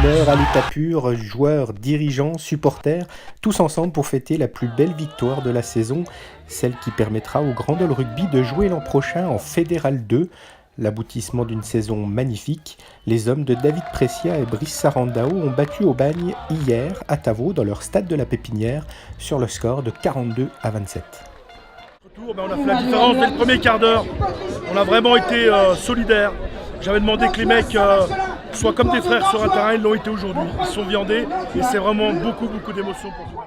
bonheur à l'état pur, joueurs, dirigeants, supporters, tous ensemble pour fêter la plus belle victoire de la saison, celle qui permettra au Grandol Rugby de jouer l'an prochain en Fédéral 2. L'aboutissement d'une saison magnifique, les hommes de David Pressia et Brice Sarandao ont battu au Bagne hier à Tavaux dans leur stade de la Pépinière sur le score de 42-27. On a fait la différence dès le premier quart d'heure. On a vraiment été solidaires. J'avais demandé que les mecs soient comme des frères sur un terrain, ils l'ont été aujourd'hui. Ils sont viandés et c'est vraiment beaucoup d'émotions pour tout.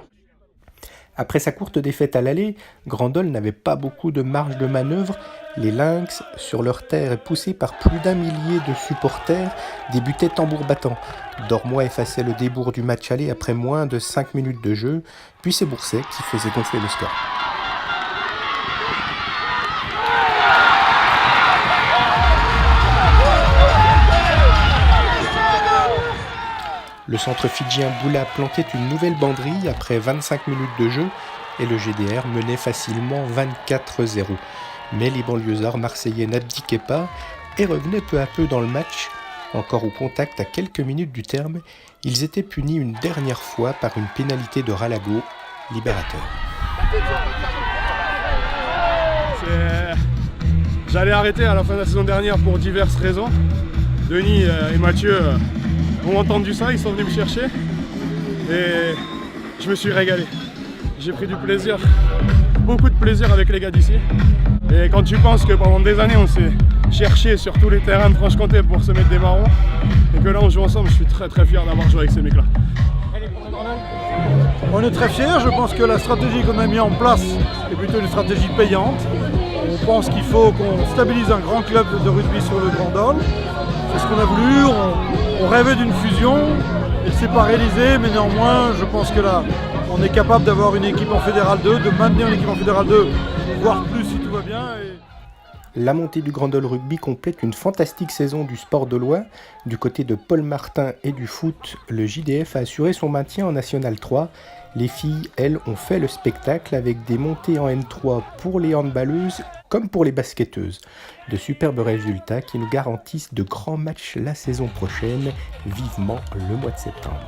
Après sa courte défaite à l'aller, Grandol n'avait pas beaucoup de marge de manœuvre. Les Lynx, sur leur terre et poussés par plus d'1 millier de supporters, débutaient tambour battant. Dormois effaçait le débours du match aller après moins de 5 minutes de jeu, puis c'est Bourset qui faisait gonfler le score. Le centre fidjien Boula plantait une nouvelle banderille après 25 minutes de jeu et le GDR menait facilement 24-0. Mais les banlieusards marseillais n'abdiquaient pas et revenaient peu à peu dans le match. Encore au contact à quelques minutes du terme, ils étaient punis une dernière fois par une pénalité de Ralago, libérateur. J'allais arrêter à la fin de la saison dernière pour diverses raisons. Denis et Mathieu ont entendu ça, ils sont venus me chercher et je me suis régalé. J'ai pris du plaisir, beaucoup de plaisir avec les gars d'ici. Et quand tu penses que pendant des années on s'est cherché sur tous les terrains de Franche-Comté pour se mettre des marrons et que là on joue ensemble, je suis très fier d'avoir joué avec ces mecs-là. On est très fiers, je pense que la stratégie qu'on a mise en place est plutôt une stratégie payante. On pense qu'il faut qu'on stabilise un grand club de rugby sur le Grandol. C'est ce qu'on a voulu, on rêvait d'une fusion, elle ne s'est pas réalisée, mais néanmoins je pense que là on est capable d'avoir une équipe en Fédéral 2, de maintenir une équipe en Fédéral 2, voire plus si tout va bien. La montée du Grandol Rugby complète une fantastique saison du sport dolois. Du côté de Paul Martin et du foot, le JDF a assuré son maintien en National 3. Les filles, elles, ont fait le spectacle avec des montées en N3 pour les handballeuses comme pour les basketteuses. De superbes résultats qui nous garantissent de grands matchs la saison prochaine, vivement le mois de septembre.